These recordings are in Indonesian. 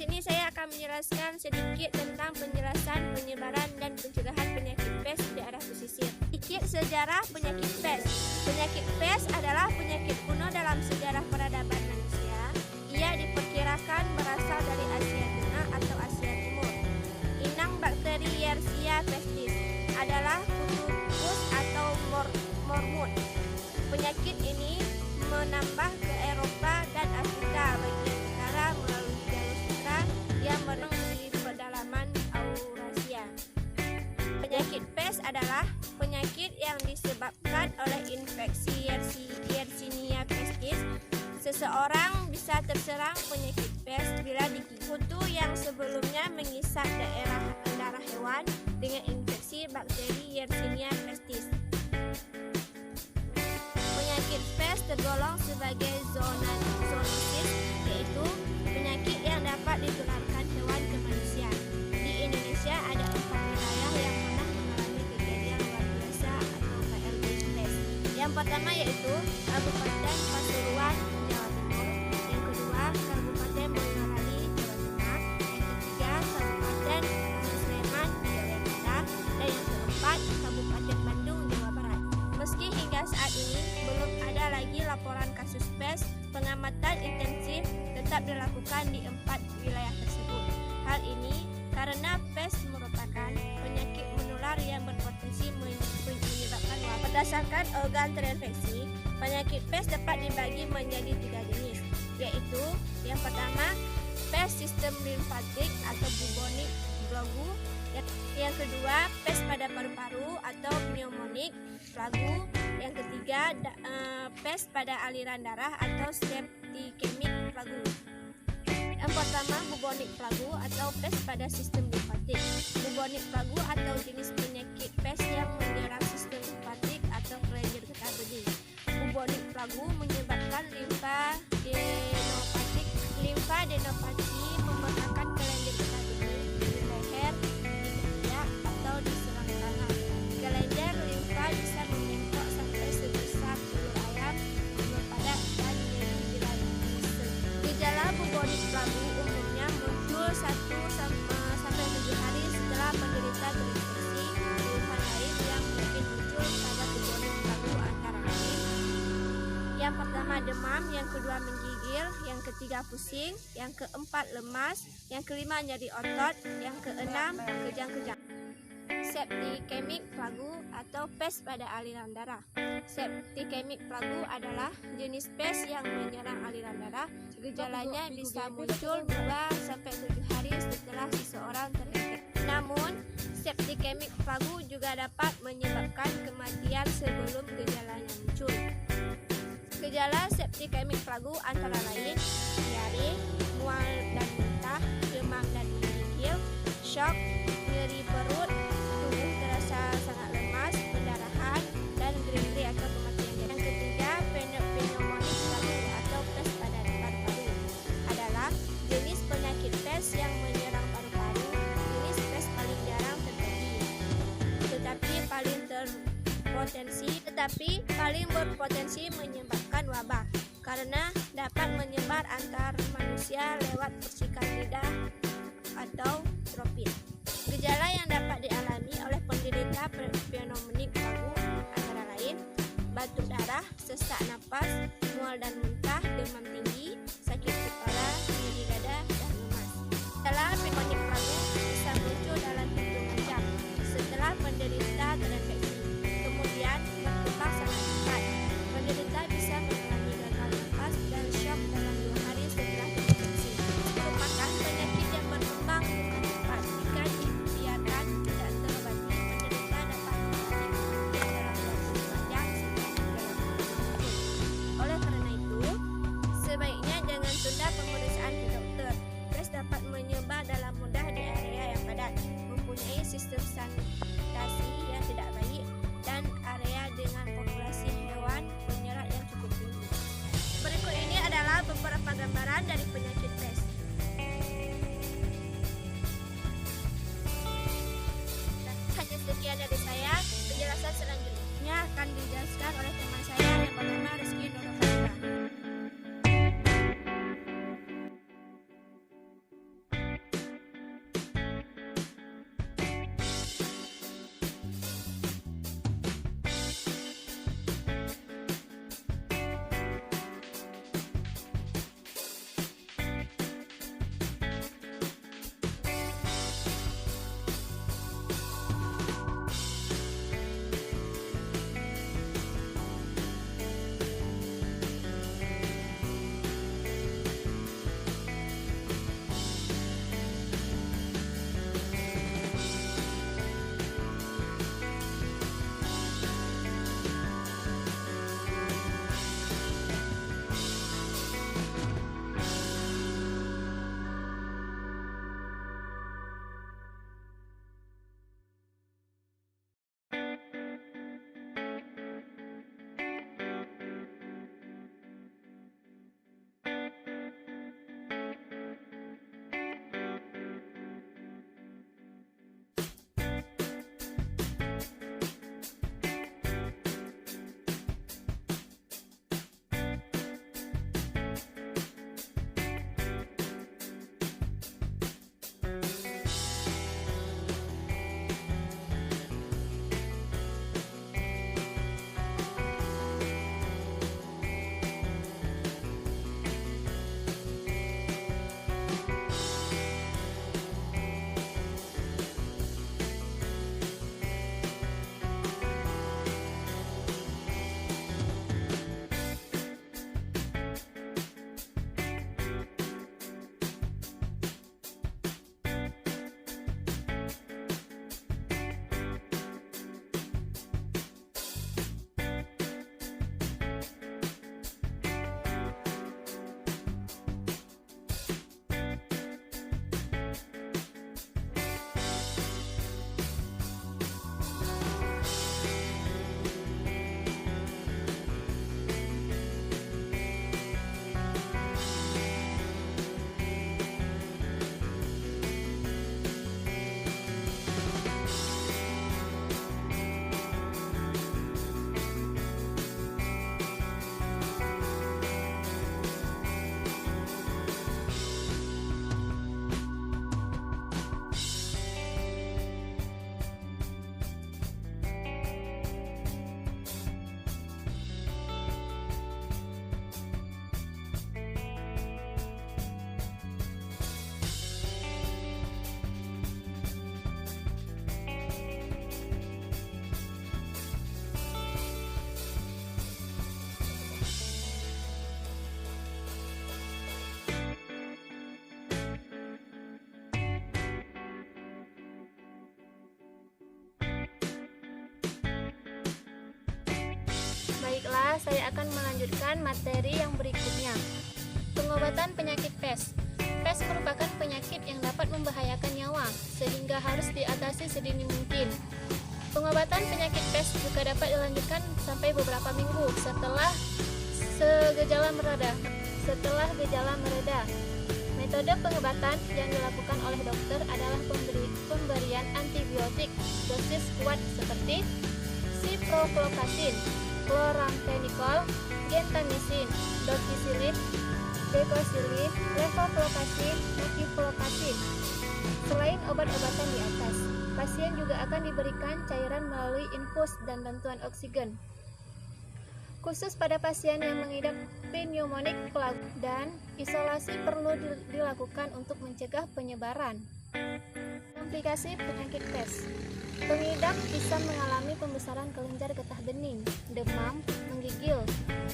sini saya akan menjelaskan sedikit tentang penjelasan, penyebaran, dan pencegahan penyakit pes di daerah pesisir. Sedikit sejarah penyakit pes. Penyakit pes adalah penyakit kuno dalam sejarah peradaban manusia. Ia diperkirakan berasal dari Asia Tengah atau Asia Timur. Inang bakteri Yersinia pestis adalah kutu atau mormut. Penyakit ini menambah ke Eropa dan Afrika bagian utara melalui jalur sutra yang berada di pedalaman Eurasia. Penyakit pes adalah penyakit yang disebabkan oleh infeksi Yersinia pestis. Seseorang bisa terserang penyakit pes bila digigit kutu yang sebelumnya mengisap darah hewan dengan infeksi bakteri Yersinia pestis. Penyakit pes tergolong sebagai zoonosis, yaitu penyakit yang dapat ditularkan hewan ke manusia. Di Indonesia ada 4 wilayah yang pernah mengalami kejadian luar biasa atau KLB pes. Yang pertama yaitu Kabupaten Pasuruan, Jawa Timur. Yang kedua Kabupaten Boyolali, Jawa Tengah. Yang ketiga Kabupaten Sleman, Jawa Tengah. Dan yang keempat Kabupaten Bandung, Jawa Barat. Meski hingga saat ini belum ada lagi laporan kasus pes, pengamatan intensif tetap dilakukan di 4 wilayah tersebut. Hal ini karena pes merupakan penyakit menular yang berpotensi menyebabkan wabah. Berdasarkan organ terinfeksi, penyakit pes dapat dibagi menjadi 3 jenis, yaitu yang pertama pes sistem limfatik atau bubonic plague. Yang kedua, pes pada paru-paru atau pneumonik plague. Yang ketiga, pes pada aliran darah atau septicemic plague. Yang pertama, bubonic plague atau pes pada sistem limfatik. Bubonic plague atau jenis penyakit pes yang menyerang sistem limfatik atau kelenjar getah bening. Bubonic plague menyebabkan limfadenopati membengkakkan kelenjar getah bening di leher, atau di selangkangan. Kelenjar limfa bisa membengkak sampai sebesar telur ayam, padat dan nyeri di lagu. Gejala bubonic plague umumnya muncul 1-7 hari setelah penderita terinfeksi. Keluhan lain yang mungkin muncul pada bubonic plague antara lain: yang pertama demam, yang kedua menggigil, yang ketiga pusing, yang keempat lemas, yang kelima nyeri otot, yang keenam kejang-kejang. Septicemic plague atau pes pada aliran darah. Septicemic plague adalah jenis pes yang menyerang aliran darah. Gejalanya bisa muncul 2-7 hari setelah seseorang terinfeksi. Namun, septicemic plague juga dapat menyebabkan kematian sebelum gejalanya muncul. Gejala septicemic plague antara lain diare, mual dan muntah, demam dan menggigil, shock, nyeri perut, tubuh terasa sangat lemas, pendarahan, dan green atau kematian. Yang ketiga, pneumonik plague atau pes pada paru-paru adalah jenis penyakit pes yang menyerang paru-paru. Jenis pes paling jarang terjadi, tetapi paling berpotensi menyebabkan wabah karena dapat menyebar antar manusia lewat percikan lidah atau droplet. Gejala yang dapat dialami oleh penderita pneumonik plague antara lain batuk darah, sesak napas, mual dan muntah, demam tinggi, sakit kepala, nyeri dada, dan lemas. Gejala pneumonik plague bisa muncul dalam hitungan jam setelah penderita terinfeksi, kemudian berkembang sangat cepat. Penderita bisa mengalami gagal napas dan syok dalam 2 hari setelah terinfeksi. Merupakan penyakit yang berkembang dengan cepat. Jika dibiarkan tidak terobati, penderita dapat mengalami kematian dalam waktu panjang setelah gejala muncul. Oleh karena itu, sebaiknya jangan tunda pemeriksaan ke dokter. Pes dapat menyebar dalam mudah di area yang padat, mempunyai sistem sanitasi yang tidak baik, dan area dengan populasi hewan penyerang yang cukup tinggi. Berikut ini adalah beberapa gambaran dari penyakit pes. Hanya sekian dari saya. Penjelasan selanjutnya akan dijelaskan oleh teman saya yang bernama Rizky Nurul. Baiklah, saya akan melanjutkan materi yang berikutnya. Pengobatan penyakit pes. Pes merupakan penyakit yang dapat membahayakan nyawa, sehingga harus diatasi sedini mungkin. Pengobatan penyakit pes juga dapat dilanjutkan sampai beberapa minggu setelah gejala mereda. Metode pengobatan yang dilakukan oleh dokter adalah pemberian antibiotik dosis kuat seperti ciprofloxacin, chloramphenicol, gentamicin, doxycycline, decocycline, levofloxacin, methylfloxacin. Selain obat-obatan di atas, pasien juga akan diberikan cairan melalui infus dan bantuan oksigen. Khusus pada pasien yang mengidap pneumonik plague dan isolasi perlu dilakukan untuk mencegah penyebaran. Komplikasi penyakit pes. Pengidap bisa mengalami pembesaran kelenjar getah bening, demam, menggigil,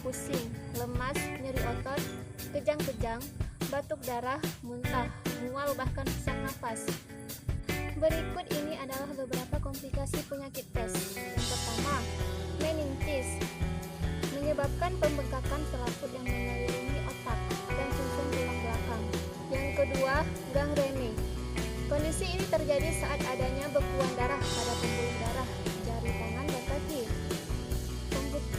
pusing, lemas, nyeri otot, kejang-kejang, batuk darah, muntah, mual bahkan sesak nafas. Berikut ini adalah beberapa komplikasi penyakit pes. Yang pertama, meningitis, menyebabkan pembengkakan selaput yang mengelilingi otak dan sumsum tulang belakang. Yang kedua, gangrene. Kondisi ini terjadi saat adanya bekuan darah pada pembuluh darah jari tangan dan kaki.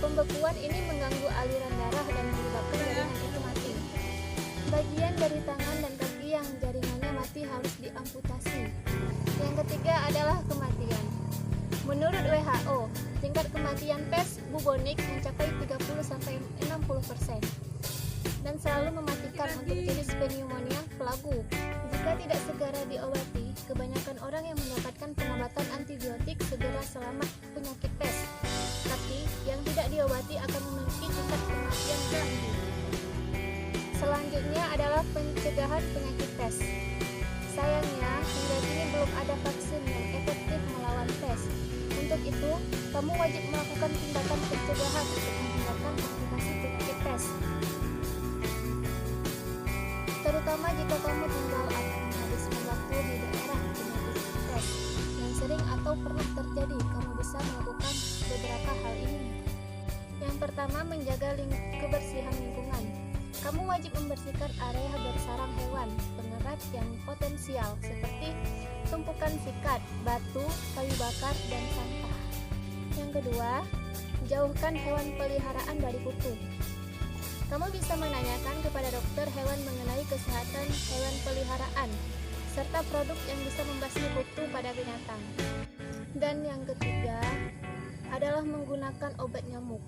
Pembekuan ini mengganggu aliran darah dan menyebabkan jaringan itu mati. Bagian dari tangan dan kaki yang jaringannya mati harus diamputasi. Yang ketiga adalah kematian. Menurut WHO, tingkat kematian pes bubonik mencapai 30-60% dan selalu mematikan untuk jenis pneumonia plague. Jika tidak segera diobati, kebanyakan orang yang mendapatkan pengobatan antibiotik segera selamat penyakit pes. Tapi yang tidak diobati akan memiliki tingkat kematian tinggi. Selanjutnya adalah pencegahan penyakit pes. Sayangnya, hingga kini belum ada vaksin yang efektif melawan pes. Untuk itu, kamu wajib melakukan tindakan pencegahan untuk menghindarkan komplikasi penyakit pes. Terutama jika kamu tinggal atau menghabiskan waktu di daerah penyakit pes yang sering atau pernah terjadi, kamu bisa melakukan beberapa hal ini. Yang pertama, menjaga kebersihan lingkungan. Kamu wajib membersihkan area bersarang hewan pengerat yang potensial seperti tumpukan sikat, batu, kayu bakar, dan sampah. Yang kedua, jauhkan hewan peliharaan dari kutu. Kamu bisa menanyakan kepada dokter hewan mengenai kesehatan hewan peliharaan serta produk yang bisa membasmi kutu pada binatang. Dan yang ketiga adalah menggunakan obat nyamuk.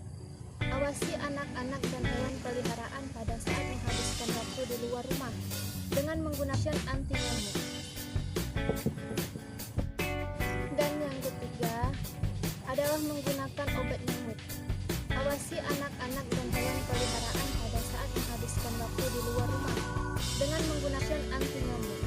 Awasi anak-anak dan hewan peliharaan pada saat menghabiskan waktu di luar rumah dengan menggunakan anti nyamuk. Dan yang ketiga adalah menggunakan obat nyamuk. Awasi anak-anak dan hewan peliharaan pada saat menghabiskan waktu di luar rumah dengan menggunakan anti nyamuk.